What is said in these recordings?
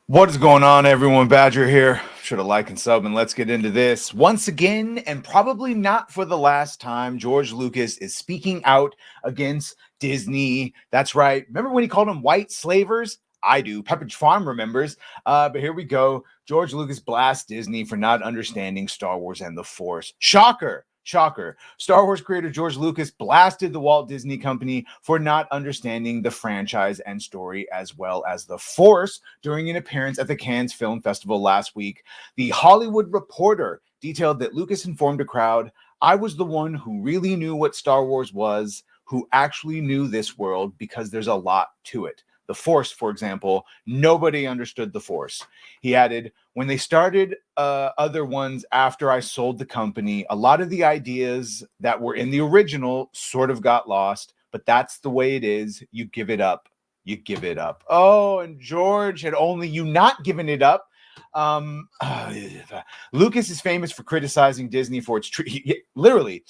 What is going on, everyone? Badger here. Should have liked and sub, and let's get into this. Once again, and probably not for the last time, George Lucas is speaking out against Disney. That's right. Remember when he called them white slavers? I do. Pepperidge Farm remembers. But here we go. George Lucas blasts Disney for not understanding Star Wars and the Force. Shocker. Shocker. Star Wars creator George Lucas blasted the Walt Disney Company for not understanding the franchise and story as well as the Force during an appearance at the Cannes Film Festival last week. The Hollywood Reporter detailed that Lucas informed a crowd, "I was the one who really knew what Star Wars was, who actually knew this world because there's a lot to it. The Force, for example, nobody understood the Force." He added, "When they started other ones after I sold the company, a lot of the ideas that were in the original sort of got lost, but that's the way it is. You give it up. You give it up." Oh, and George had only you not given it up. Um, uh, Lucas is famous for criticizing Disney for its literally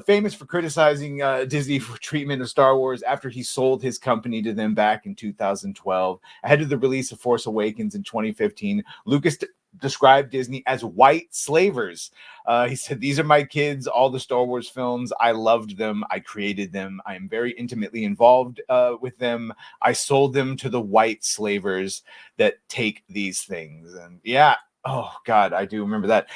famous for criticizing Disney for treatment of Star Wars after he sold his company to them back in 2012. Ahead of the release of Force Awakens in 2015, Lucas described Disney as white slavers. He said, "These are my kids, all the Star Wars films. I loved them. I created them. I am very intimately involved with them. I sold them to the white slavers that take these things." And yeah, oh God, I do remember that.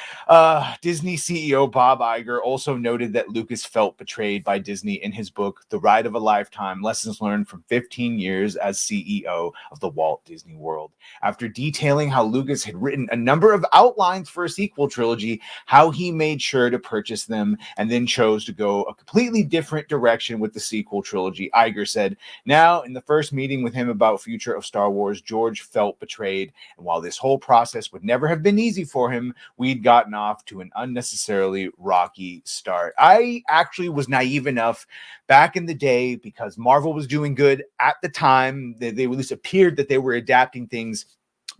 Disney CEO Bob Iger also noted that Lucas felt betrayed by Disney in his book, The Ride of a Lifetime, Lessons Learned from 15 Years as CEO of the Walt Disney World. After detailing how Lucas had written a number of outlines for a sequel trilogy, how he made sure to purchase them and then chose to go a completely different direction with the sequel trilogy, Iger said, "Now, in the first meeting with him about future of Star Wars, George felt betrayed, and while this whole process would never have been easy for him, we'd gotten off to an unnecessarily rocky start." I actually was naive enough back in the day because Marvel was doing good at the time. They at least appeared that they were adapting things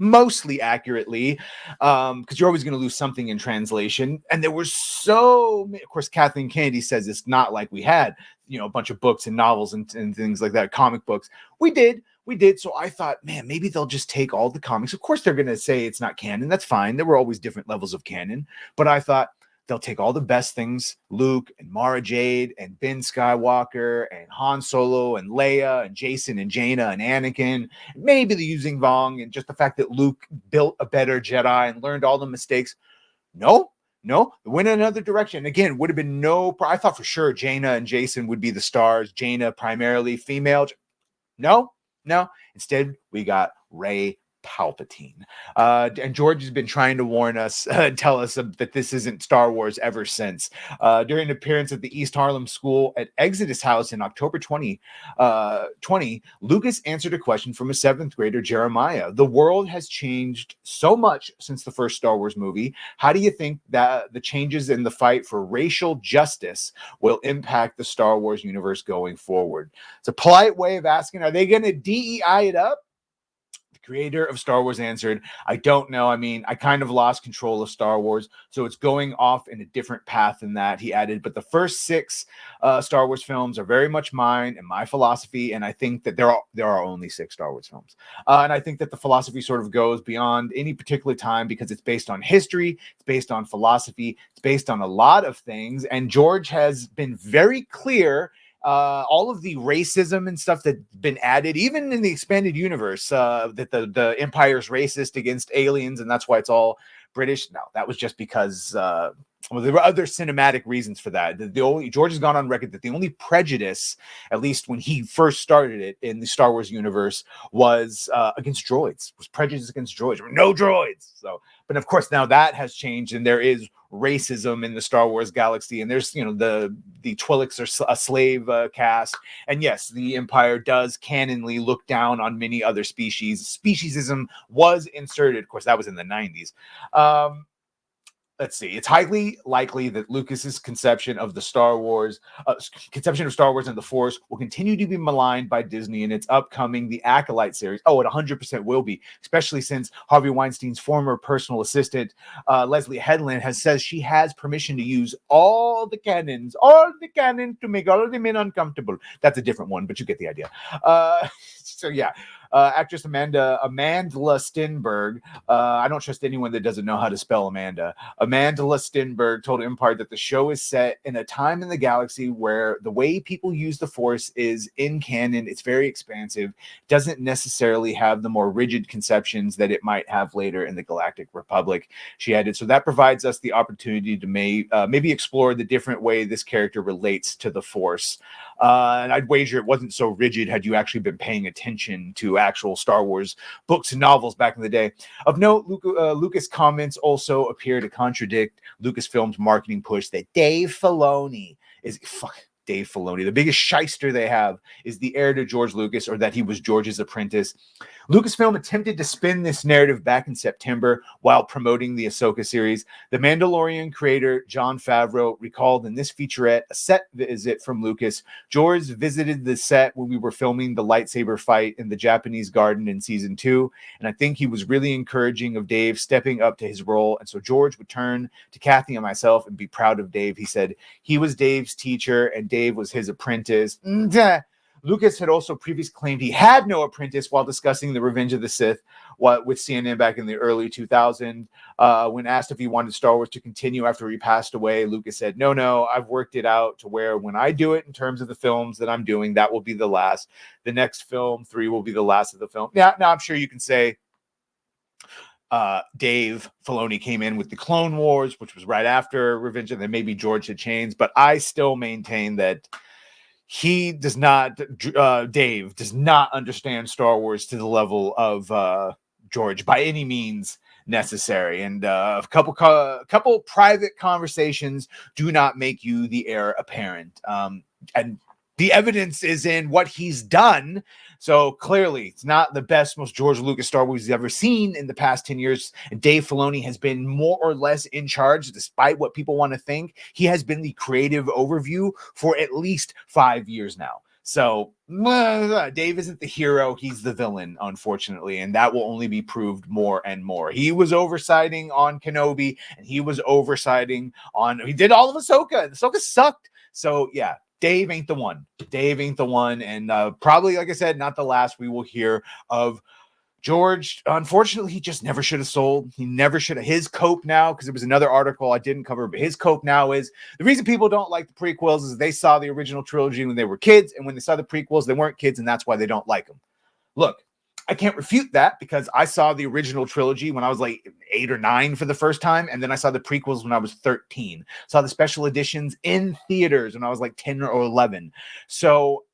mostly accurately, because you're always going to lose something in translation. And there were so many, of course, Kathleen Kennedy says it's not like we had, a bunch of books and novels and things like that, comic books. We did. So I thought, man, maybe they'll just take all the comics. Of course, they're going to say it's not canon. That's fine. There were always different levels of canon. But I thought, they'll take all the best things, Luke and Mara Jade and Ben Skywalker and Han Solo and Leia and Jason and Jaina and Anakin, maybe the using Vong, and just the fact that Luke built a better Jedi and learned all the mistakes. No, went another direction. Again, would have been I thought for sure Jaina and Jason would be the stars. Jaina primarily female. No. Instead, we got Rey Palpatine. And George has been trying to warn us, tell us that this isn't Star Wars ever since. During an appearance at the East Harlem School at Exodus House in October 2020, Lucas answered a question from a seventh grader, Jeremiah. "The world has changed so much since the first Star Wars movie. How do you think that the changes in the fight for racial justice will impact the Star Wars universe going forward?" It's a polite way of asking, are they going to DEI it up? Creator of Star Wars answered, "I don't know. I mean, I kind of lost control of Star Wars, so it's going off in a different path than that." He added, "But the first six Star Wars films are very much mine and my philosophy, and I think that there are only six Star Wars films. And I think that the philosophy sort of goes beyond any particular time because it's based on history, it's based on philosophy, it's based on a lot of things." And George has been very clear, all of the racism and stuff that's been added, even in the expanded universe, that the Empire's racist against aliens, and that's why it's all British. No, that was just because there were other cinematic reasons for that. George has gone on record that the only prejudice, at least when he first started it in the Star Wars universe, was against droids. Was prejudice against droids? No droids. So, but of course now that has changed, and there is racism in the Star Wars galaxy, and there's the Twi'leks are a slave caste, and yes, the Empire does canonly look down on many other species. Speciesism was inserted, of course, that was in the 90s. Let's see. It's highly likely that Lucas's conception of Star Wars and the Force will continue to be maligned by Disney in its upcoming The Acolyte series. Oh, it 100% will be, especially since Harvey Weinstein's former personal assistant, Leslie Headland, says she has permission to use all the canon to make all of the men uncomfortable. That's a different one, but you get the idea. So yeah. actress Amanda Stenberg. I don't trust anyone that doesn't know how to spell Amanda. Amanda Stenberg told Empire that the show is set in a time in the galaxy where the way people use the Force is in canon. It's very expansive, doesn't necessarily have the more rigid conceptions that it might have later in the Galactic Republic. She added, so that provides us the opportunity to maybe explore the different way this character relates to the Force. And I'd wager it wasn't so rigid had you actually been paying attention to actual Star Wars books and novels back in the day. Of note, Lucas comments also appear to contradict Lucasfilm's marketing push that Dave Filoni is Dave Filoni, the biggest shyster they have, is the heir to George Lucas, or that he was George's apprentice. Lucasfilm attempted to spin this narrative back in September while promoting the Ahsoka series. The Mandalorian creator Jon Favreau recalled in this featurette a set visit from Lucas. George visited the set when we were filming the lightsaber fight in the Japanese garden in season 2, and I think he was really encouraging of Dave stepping up to his role, and so George would turn to Kathy and myself and be proud of Dave. He said he was Dave's teacher and Dave was his apprentice. Lucas had also previously claimed he had no apprentice while discussing the Revenge of the Sith with CNN back in the early 2000s. When asked if he wanted Star Wars to continue after he passed away, Lucas said, no, I've worked it out to where when I do it in terms of the films that I'm doing, that will be the last. The next film, 3, will be the last of the film. Yeah, now I'm sure you can say Dave Filoni came in with the Clone Wars, which was right after Revenge, and then maybe George had changed, but I still maintain that he does not, Dave does not understand Star Wars to the level of George by any means necessary. And a couple private conversations do not make you the heir apparent. And the evidence is in what he's done. So clearly, it's not the best, most George Lucas Star Wars he's ever seen in the past 10 years. And Dave Filoni has been more or less in charge, despite what people want to think. He has been the creative overview for at least 5 years now. So Dave isn't the hero, he's the villain, unfortunately, and that will only be proved more and more. He was oversighting on Kenobi, and he was oversighting on, he did all of Ahsoka. Ahsoka sucked. So yeah, Dave ain't the one. Dave ain't the one, and probably, like I said, not the last we will hear of George. Unfortunately, he just never should have sold. He never should have. His cope now, because there was another article I didn't cover, but his cope now is the reason people don't like the prequels is they saw the original trilogy when they were kids, and when they saw the prequels, they weren't kids, and that's why they don't like them. Look, I can't refute that because I saw the original trilogy when I was like 8 or 9 for the first time, and then I saw the prequels when I was 13. Saw the special editions in theaters when I was like 10 or 11. So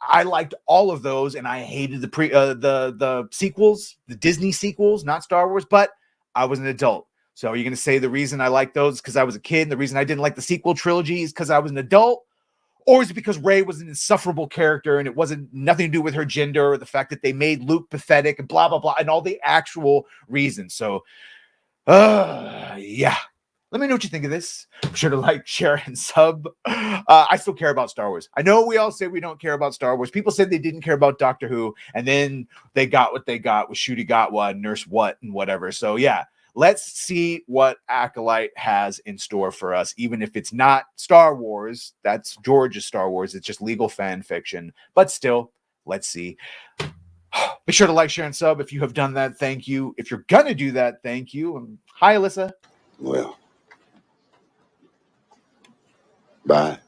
I liked all of those, and I hated the sequels, the Disney sequels, not Star Wars, but I was an adult. So are you going to say the reason I liked those because I was a kid, and the reason I didn't like the sequel trilogy is because I was an adult? Or is it because Rey was an insufferable character and it wasn't nothing to do with her gender or the fact that they made Luke pathetic and blah, blah, blah, and all the actual reasons? So, yeah. Let me know what you think of this. Be sure to like, share, and sub. I still care about Star Wars. I know we all say we don't care about Star Wars. People said they didn't care about Doctor Who, and then they got what they got with Ncuti Gatwa, Nurse What, and whatever. So, yeah. Let's see what Acolyte has in store for us, even if it's not Star Wars. That's George's Star Wars. It's just legal fan fiction. But still, let's see. Be sure to like, share, and sub. If you have done that, thank you. If you're going to do that, thank you. And hi, Alyssa. Well, bye.